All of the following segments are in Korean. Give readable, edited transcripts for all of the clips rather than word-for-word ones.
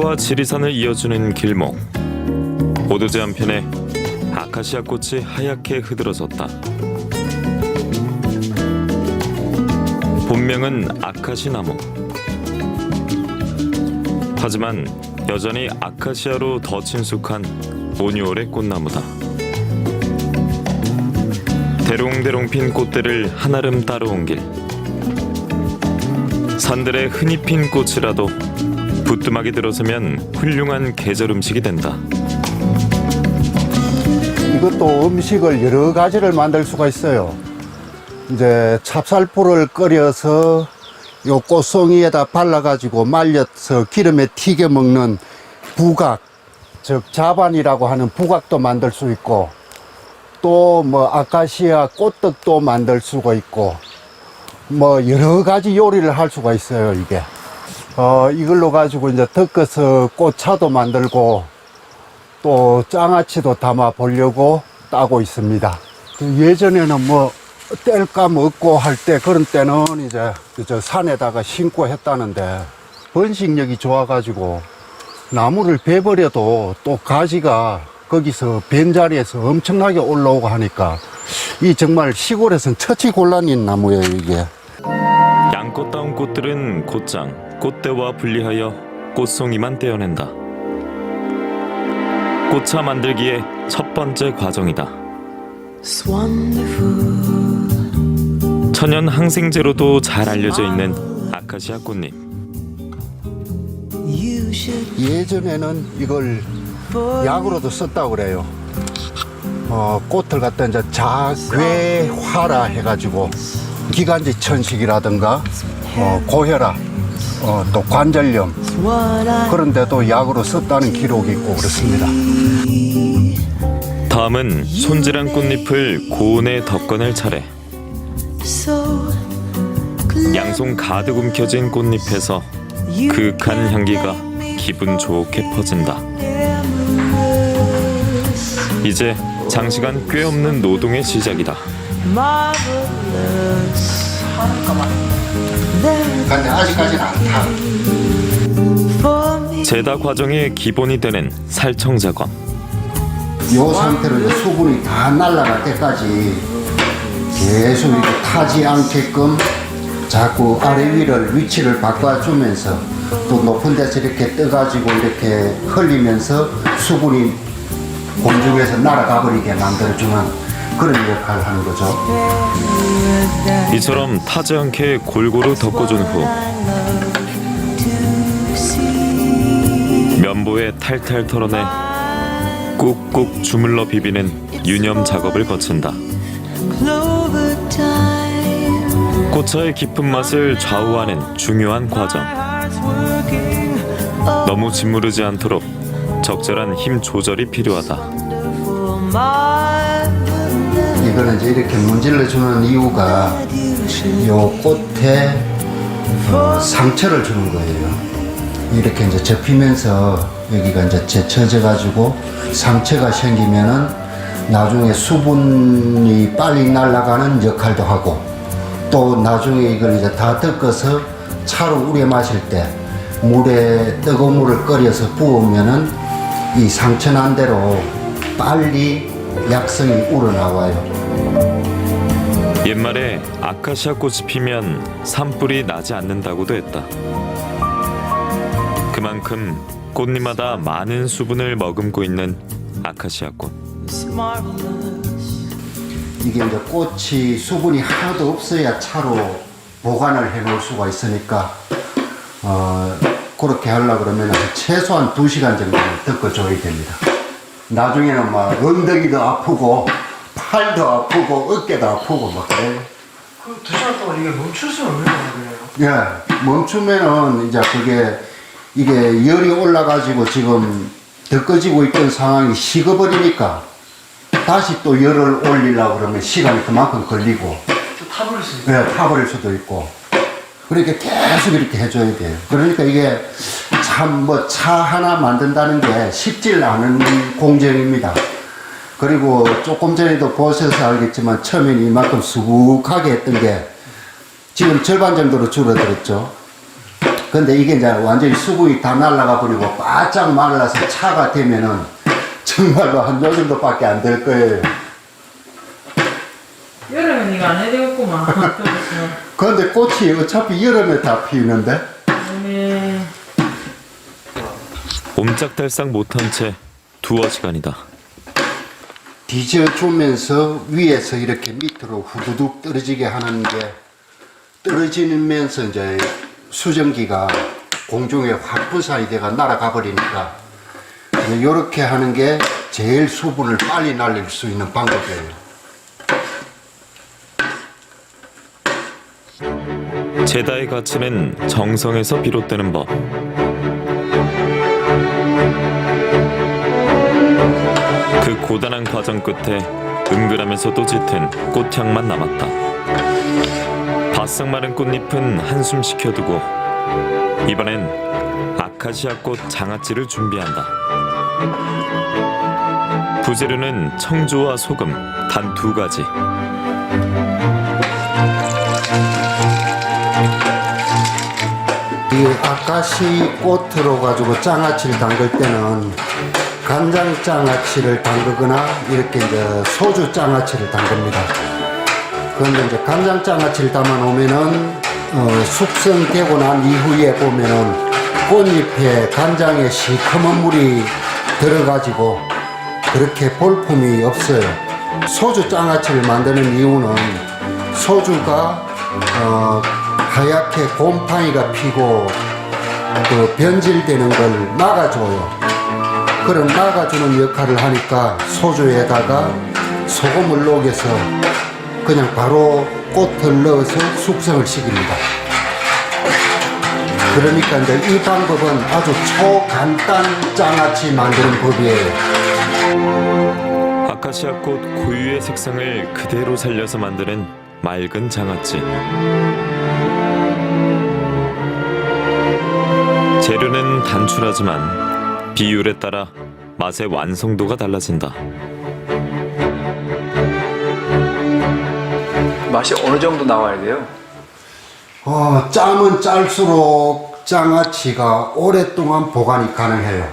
산과 지리산을 이어주는 길목. 오도제 한편에 아카시아 꽃이 하얗게 흐드러졌다. 본명은 아카시나무. 하지만 여전히 아카시아로 더 친숙한 오니올의 꽃나무다. 대롱대롱 핀 꽃들을 한아름 따라온 길. 산들에 흔히 핀 꽃이라도 부뚜막이 들어서면 훌륭한 계절 음식이 된다. 이것도 음식을 여러 가지를 만들 수가 있어요. 이제 찹쌀풀을 끓여서 요 꽃송이에다 발라가지고 말려서 기름에 튀겨 먹는 부각, 즉 자반이라고 하는 부각도 만들 수 있고, 또 뭐 아카시아 꽃떡도 만들 수가 있고, 뭐 여러 가지 요리를 할 수가 있어요. 이게 이걸로 가지고 이제 덮어서 꽃차도 만들고 또 장아찌도 담아 보려고 따고 있습니다. 예전에는 뭐 뗄감 없고 할 때, 그런 때는 이제 저 산에다가 심고 했다는데, 번식력이 좋아가지고 나무를 베버려도 또 가지가 거기서 벤 자리에서 엄청나게 올라오고 하니까 이 정말 시골에서는 처치곤란인 나무예요, 이게. 양꽃다운 꽃들은 곧장 꽃대와 분리하여 꽃송이만 떼어낸다. 꽃차 만들기의 첫 번째 과정이다. 천연 항생제로도 잘 알려져 있는 아카시아 꽃잎. 예전에는 이걸 약으로도 썼다고 그래요. 꽃을 갖다 이제 자괴화라 해가지고 기관지 천식이라든가 고혈압, 또 관절염, 그런데도 약으로 썼다는 기록이 있고 그렇습니다. 다음은 손질한 꽃잎을 고온에 덮어낼 차례. 양손 가득 움켜진 꽃잎에서 그윽한 향기가 기분 좋게 퍼진다. 이제 장시간 꽤 없는 노동의 시작이다. 근데 아직까지는 안 타. 제다 과정의 기본이 되는 살청 작업. 이 상태로 이제 수분이 다 날아갈 때까지 계속 이렇게 타지 않게끔 자꾸 아래 위를 위치를 바꿔주면서, 또 높은 데서 이렇게 떠가지고 이렇게 흘리면서 수분이 공중에서 날아가 버리게 만들어주는 그런 역할을 하는 거죠. 이처럼 타지 않게 골고루 덮어준 후 면보에 탈탈 털어내 꾹꾹 주물러 비비는 유념 작업을 거친다. 꽃차의 깊은 맛을 좌우하는 중요한 과정. 너무 짓무르지 않도록 적절한 힘 조절이 필요하다. 이거는 이제 이렇게 문질러 주는 이유가 요 꽃에 상처를 주는 거예요. 이렇게 이제 접히면서 여기가 이제 제쳐져 가지고 상처가 생기면은 나중에 수분이 빨리 날아가는 역할도 하고, 또 나중에 이걸 이제 다 덮어서 차로 우려 마실 때 물에 뜨거운 물을 끓여서 부으면은 이 상처 난 대로 빨리 약성이 우러나와요. 옛말에 아카시아 꽃이 피면 산불이 나지 않는다고도 했다. 그만큼 꽃잎마다 많은 수분을 머금고 있는 아카시아 꽃. 이게 이제 꽃이 수분이 하나도 없어야 차로 보관을 해 놓을 수가 있으니까 그렇게 하려고 그러면 최소한 2시간 정도는 덮어줘야 됩니다. 나중에는 막 엉덩이도 아프고 팔도 아프고 어깨도 아프고 막 그래요. 그 2시간 동안 이게 멈출 수는 없는 거예요? 예, 멈추면은 이제 이게 열이 올라가지고 지금 덮어지고 있던 상황이 식어버리니까 다시 또 열을 올리려고 그러면 시간이 그만큼 걸리고 또 타버릴 수 있어요? 네, 타버릴 수도 있고, 그러니까 계속 이렇게 해줘야 돼요. 그러니까 이게 참 뭐 차 하나 만든다는 게 쉽지 않은 공정입니다. 그리고 조금 전에도 보셔서 알겠지만 처음에는 이만큼 수북하게 했던 게 지금 절반 정도로 줄어들었죠. 근데 이게 이제 완전히 수분이 다 날아가 버리고 바짝 말라서 차가 되면은 정말로 한 요 정도밖에 안 될 거예요. 여름엔 이거 안 해야 되겠구만. 그런데 꽃이 어차피 여름에 다 피우는데. 네. 옴짝달싹 못한 채 두어 시간이다. 뒤져주면서 위에서 이렇게 밑으로 후두둑 떨어지게 하는 게 떨어지면서 이제 수증기가 공중에 확 분산이 돼가 날아가 버리니까 이렇게 하는 게 제일 수분을 빨리 날릴 수 있는 방법이에요. 제다의 가치는 정성에서 비롯되는 법. 그 고단한 과정 끝에 은근하면서도 짙은 꽃향만 남았다. 바싹 마른 꽃잎은 한숨 식혀두고 이번엔 아카시아 꽃 장아찌를 준비한다. 부재료는 청주와 소금 단 2가지. 이 아카시 꽃으로 가지고 장아찌를 담글 때는 간장 장아찌를 담그거나 이렇게 이제 소주 장아찌를 담급니다. 그런데 이제 간장 장아찌를 담아 놓으면은 숙성되고 난 이후에 보면은 꽃잎에 간장에 시커먼 물이 들어가지고 그렇게 볼품이 없어요. 소주 장아찌를 만드는 이유는 소주가 하얗게 곰팡이가 피고 그 변질되는 걸 막아줘요. 그런 막아주는 역할을 하니까 소주에다가 소금을 녹여서 그냥 바로 꽃을 넣어서 숙성을 시킵니다. 그러니까 이제 이 방법은 아주 초간단 장아찌 만드는 법이에요. 아카시아 꽃 고유의 색상을 그대로 살려서 만드는 맑은 장아찌. 재료는 단출하지만 비율에 따라 맛의 완성도가 달라진다. 맛이 어느 정도 나와야 돼요? 짜면 짤수록 장아찌가 오랫동안 보관이 가능해요.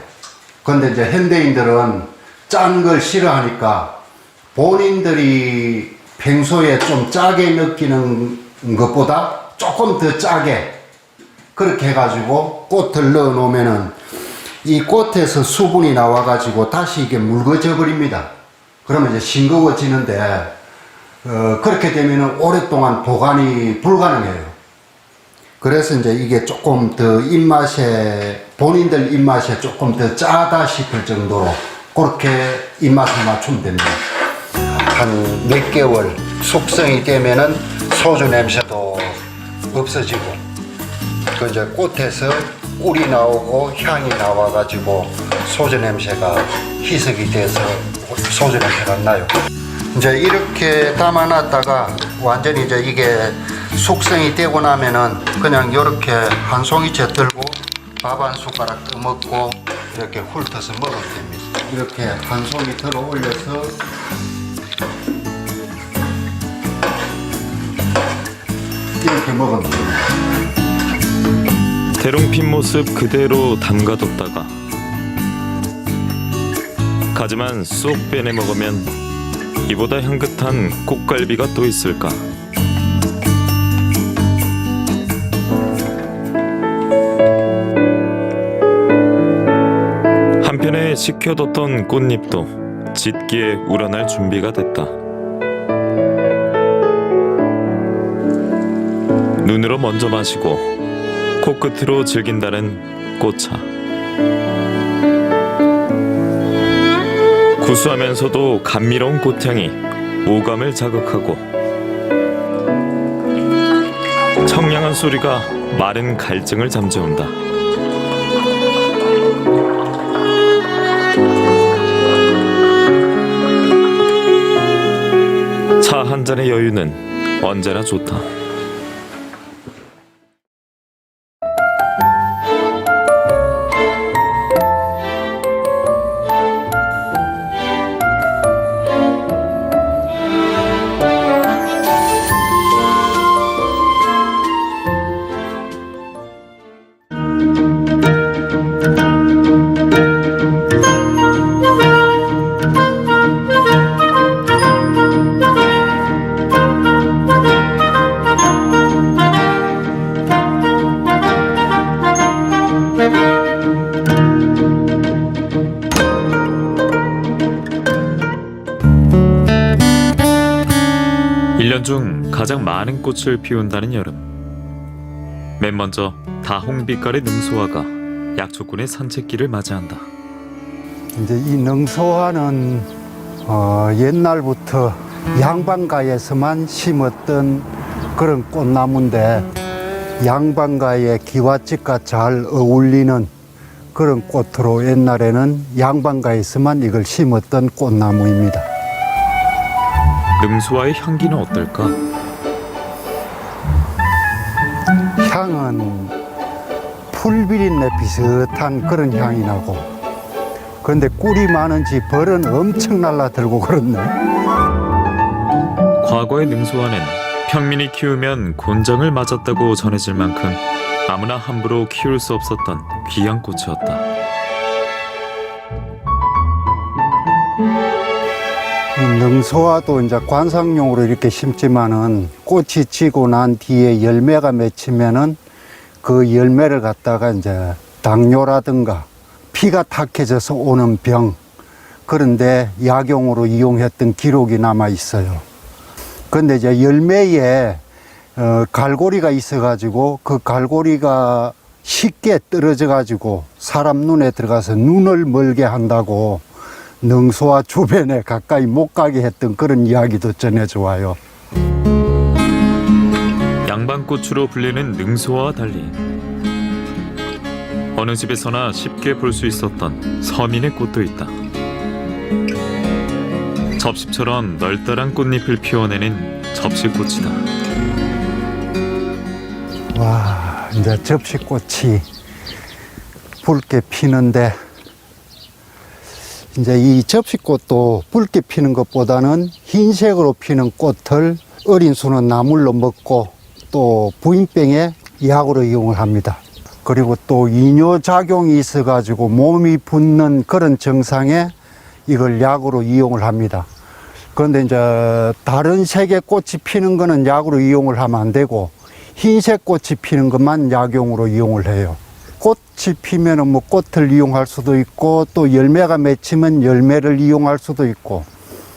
근데 이제 현대인들은 짠 걸 싫어하니까 본인들이 평소에 좀 짜게 느끼는 것보다 조금 더 짜게 그렇게 해가지고 꽃을 넣어 놓으면은 이 꽃에서 수분이 나와 가지고 다시 이게 묽어져 버립니다. 그러면 이제 싱거워지는데 그렇게 되면은 오랫동안 보관이 불가능해요. 그래서 이제 이게 조금 더 입맛에 본인들 입맛에 조금 더 짜다 싶을 정도로 그렇게 입맛을 맞추면 됩니다. 한 몇 개월 숙성이 되면은 소주 냄새도 없어지고 그 이제 꽃에서 꿀이 나오고 향이 나와가지고 소주 냄새가 희석이 돼서 소주 냄새가 나요. 이제 이렇게 담아놨다가 완전히 이제 이게 숙성이 되고 나면은 그냥 이렇게 한 송이째 들고 밥 한 숟가락 떠먹고 이렇게 훑어서 먹으면 됩니다. 이렇게 한 송이 들어 올려서 이렇게 먹으면 됩니다. 대롱핀 모습 그대로 담가뒀다가 가지만 쏙 빼내 먹으면 이보다 향긋한 꽃갈비가 또 있을까. 한편에 식혀뒀던 꽃잎도 짙기에 우러날 준비가 됐다. 눈으로 먼저 마시고 코끝으로 즐긴다는 꽃차. 구수하면서도 감미로운 꽃향이 오감을 자극하고 청량한 소리가 마른 갈증을 잠재운다. 차 한 잔의 여유는 언제나 좋다. 가장 많은 꽃을 피운다는 여름. 맨 먼저 다홍빛깔의 능소화가 약초꾼의 산책길을 맞이한다. 이제 이 능소화는 옛날부터 양반가에서만 심었던 그런 꽃나무인데 양반가의 기와집과 잘 어울리는 그런 꽃으로 옛날에는 양반가에서만 이걸 심었던 꽃나무입니다. 능소화의 향기는 어떨까? 향은 풀비린내 비슷한 그런 향이 나고, 그런데 꿀이 많은지 벌은 엄청 날라들고 그렇네. 과거의 능소화는 평민이 키우면 곤장을 맞았다고 전해질 만큼 아무나 함부로 키울 수 없었던 귀한 꽃이었다. 이 능소화도 이제 관상용으로 이렇게 심지만은 꽃이 지고 난 뒤에 열매가 맺히면은 그 열매를 갖다가 이제 당뇨라든가 피가 탁해져서 오는 병, 그런데 약용으로 이용했던 기록이 남아 있어요. 그런데 이제 열매에 갈고리가 있어가지고 그 갈고리가 쉽게 떨어져가지고 사람 눈에 들어가서 눈을 멀게 한다고 능소화 주변에 가까이 못 가게 했던 그런 이야기도 전해져 와요. 양반꽃으로 불리는 능소화와 달리 어느 집에서나 쉽게 볼 수 있었던 서민의 꽃도 있다. 접시처럼 널널한 꽃잎을 피워내는 접시꽃이다. 와, 이제 접시꽃이 붉게 피는데, 이제 이 접시꽃도 붉게 피는 것보다는 흰색으로 피는 꽃을 어린 수는 나물로 먹고 또 부인병에 약으로 이용을 합니다. 그리고 또 이뇨작용이 있어가지고 몸이 붓는 그런 증상에 이걸 약으로 이용을 합니다. 그런데 이제 다른 색의 꽃이 피는 거는 약으로 이용을 하면 안 되고 흰색 꽃이 피는 것만 약용으로 이용을 해요. 꽃이 피면은 뭐 꽃을 이용할 수도 있고 또 열매가 맺히면 열매를 이용할 수도 있고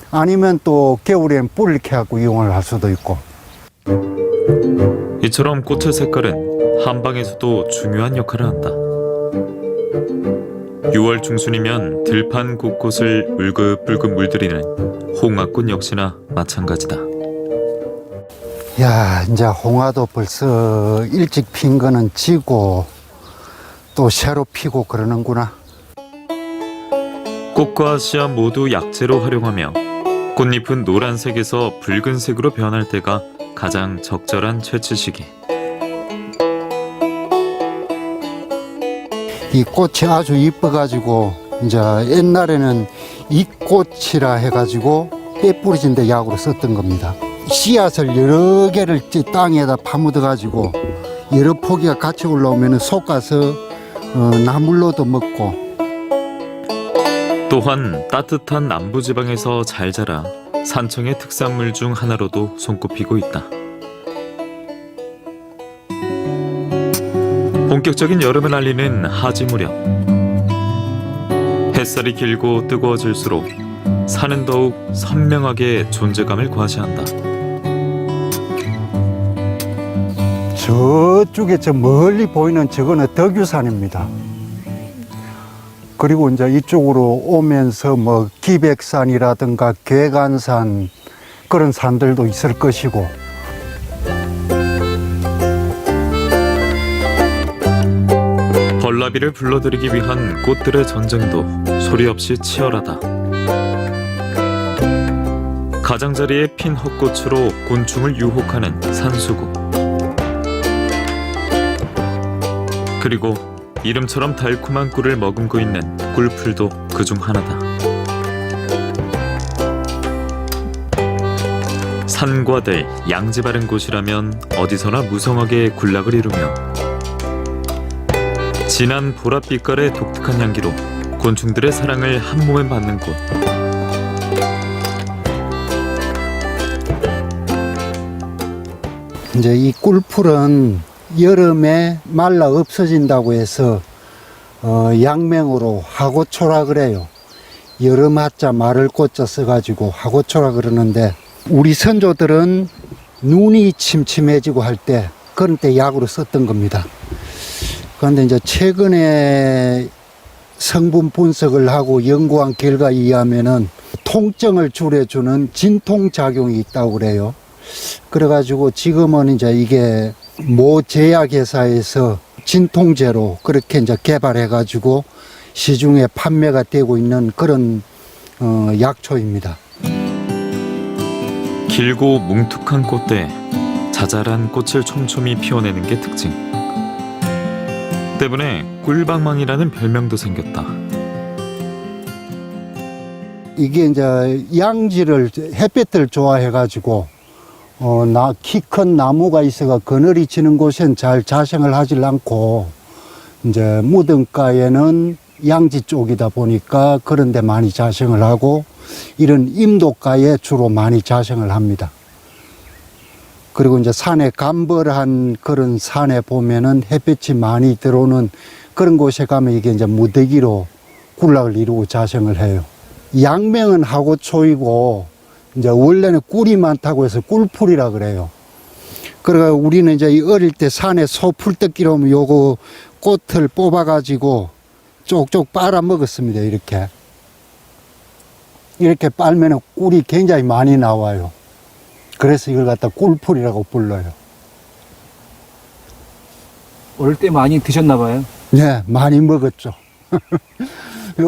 아니면 또 겨울엔 뿔을 캐갖고 이용을 할 수도 있고. 이처럼 꽃의 색깔은 한방에서도 중요한 역할을 한다. 6월 중순이면 들판 곳곳을 울긋불긋 물들이는 홍화꽃 역시나 마찬가지다. 야, 이제 홍화도 벌써 일찍 핀 거는 지고 또 새로 피고 그러는구나. 꽃과 씨앗 모두 약재로 활용하며 꽃잎은 노란색에서 붉은색으로 변할 때가 가장 적절한 채취 시기. 이 꽃이 아주 이뻐가지고 이제 옛날에는 이꽃이라 해가지고 빼 뿌려진 데 약으로 썼던 겁니다. 씨앗을 여러 개를 땅에다 파묻어가지고 여러 포기가 같이 올라오면 솎아서 나물로도 먹고. 또한 따뜻한 남부지방에서 잘 자라 산청의 특산물 중 하나로도 손꼽히고 있다. 본격적인 여름을 알리는 하지 무렵, 햇살이 길고 뜨거워질수록 산은 더욱 선명하게 존재감을 과시한다. 저쪽에 저 멀리 보이는 저거는 덕유산입니다. 그리고 이제 이쪽으로 오면서 뭐 기백산이라든가 괴간산 그런 산들도 있을 것이고. 벌나비를 불러들이기 위한 꽃들의 전쟁도 소리 없이 치열하다. 가장자리에 핀 헛꽃으로 곤충을 유혹하는 산수국. 그리고 이름처럼 달콤한 꿀을 머금고 있는 꿀풀도 그중 하나다. 산과 들, 양지 바른 곳이라면 어디서나 무성하게 군락을 이루며 진한 보랏빛깔의 독특한 향기로 곤충들의 사랑을 한 몸에 받는 곳. 이제 이 꿀풀은 여름에 말라 없어진다고 해서 양명으로 하고초라 그래요. 여름 하자 말을 꽂자 써가지고 하고초라 그러는데 우리 선조들은 눈이 침침해지고 할 때 그런 때 약으로 썼던 겁니다. 그런데 이제 최근에 성분 분석을 하고 연구한 결과에 의하면은 통증을 줄여주는 진통작용이 있다고 그래요. 그래가지고 지금은 이제 이게 모 제약회사에서 진통제로 그렇게 이제 개발해가지고 시중에 판매가 되고 있는 그런 약초입니다. 길고 뭉툭한 꽃대에 자잘한 꽃을 촘촘히 피워내는 게 특징. 때문에 꿀방망이라는 별명도 생겼다. 이게 이제 양지를 햇볕을 좋아해가지고 키 큰 나무가 있어가 그늘이 지는 곳엔 잘 자생을 하질 않고 이제 무등가에는 양지 쪽이다 보니까 그런 데 많이 자생을 하고 이런 임도가에 주로 많이 자생을 합니다. 그리고 이제 산에 감벌한 그런 산에 보면은 햇빛이 많이 들어오는 그런 곳에 가면 이게 이제 무더기로 군락을 이루고 자생을 해요. 양명은 하고초이고 이제 원래는 꿀이 많다고 해서 꿀풀이라 그래요. 그러니까 우리는 이제 어릴 때 산에 소 풀뜯기로 오면 요거 꽃을 뽑아가지고 쪽쪽 빨아 먹었습니다. 이렇게 빨면 꿀이 굉장히 많이 나와요. 그래서 이걸 갖다 꿀풀이라고 불러요. 어릴 때 많이 드셨나 봐요. 네, 많이 먹었죠.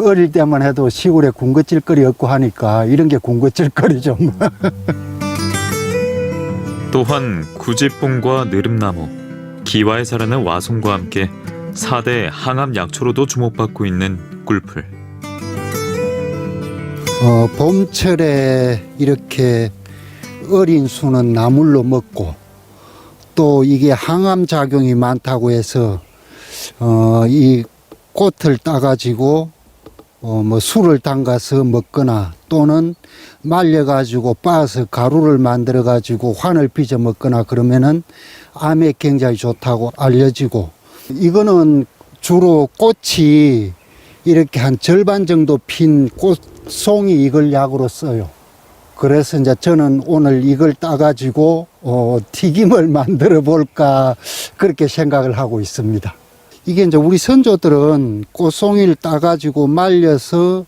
어릴 때만 해도 시골에 군것질거리 없고 하니까 이런 게 군것질거리죠. 또한 구지뽕과 느릅나무, 기와에 자라는 와송과 함께 4대 항암 약초로도 주목받고 있는 꿀풀. 봄철에 이렇게 어린 수는 나물로 먹고 또 이게 항암 작용이 많다고 해서 이 꽃을 따가지고 술을 담가서 먹거나 또는 말려가지고 빻아서 가루를 만들어가지고 환을 빚어 먹거나 그러면은 암에 굉장히 좋다고 알려지고 이거는 주로 꽃이 이렇게 한 절반 정도 핀 꽃송이 이걸 약으로 써요. 그래서 이제 저는 오늘 이걸 따가지고 튀김을 만들어 볼까 그렇게 생각을 하고 있습니다. 이게 이제 우리 선조들은 꽃송이를 따가지고 말려서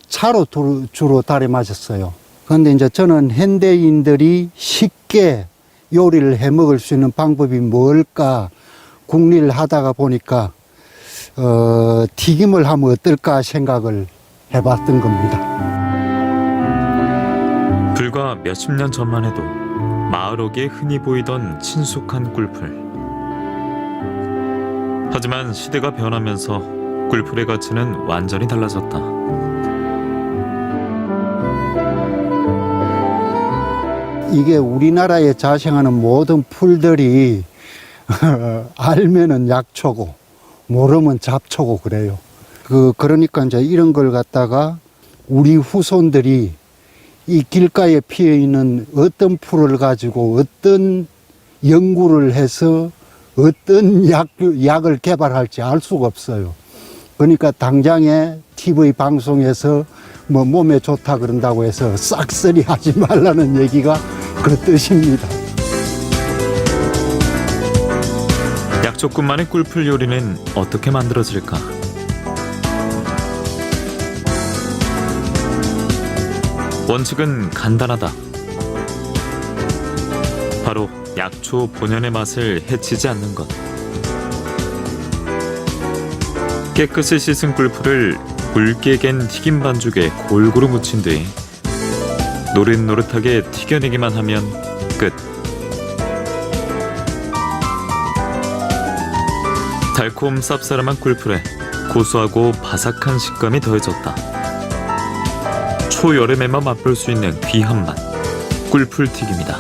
차로 주로 달여 마셨어요. 그런데 이제 저는 현대인들이 쉽게 요리를 해 먹을 수 있는 방법이 뭘까 궁리를 하다가 보니까 튀김을 하면 어떨까 생각을 해봤던 겁니다. 불과 몇십 년 전만 해도 마을옥에 흔히 보이던 친숙한 꿀풀. 하지만 시대가 변하면서 꿀풀의 가치는 완전히 달라졌다. 이게 우리나라에 자생하는 모든 풀들이 알면은 약초고 모르면 잡초고 그래요. 그러니까 이제 이런 걸 갖다가 우리 후손들이 이 길가에 피어 있는 어떤 풀을 가지고 어떤 연구를 해서 어떤 약을 개발할지 알 수가 없어요. 그러니까 당장에 TV 방송에서 뭐 몸에 좋다 그런다고 해서 싹쓸이 하지 말라는 얘기가 그 뜻입니다. 약초꾼만의 꿀풀 요리는 어떻게 만들어질까? 원칙은 간단하다. 바로 약초 본연의 맛을 해치지 않는 것. 깨끗이 씻은 꿀풀을 굵게 갠 튀김 반죽에 골고루 묻힌 뒤 노릇노릇하게 튀겨내기만 하면 끝. 달콤 쌉싸름한 꿀풀에 고소하고 바삭한 식감이 더해졌다. 초여름에만 맛볼 수 있는 귀한 맛, 꿀풀 튀김이다.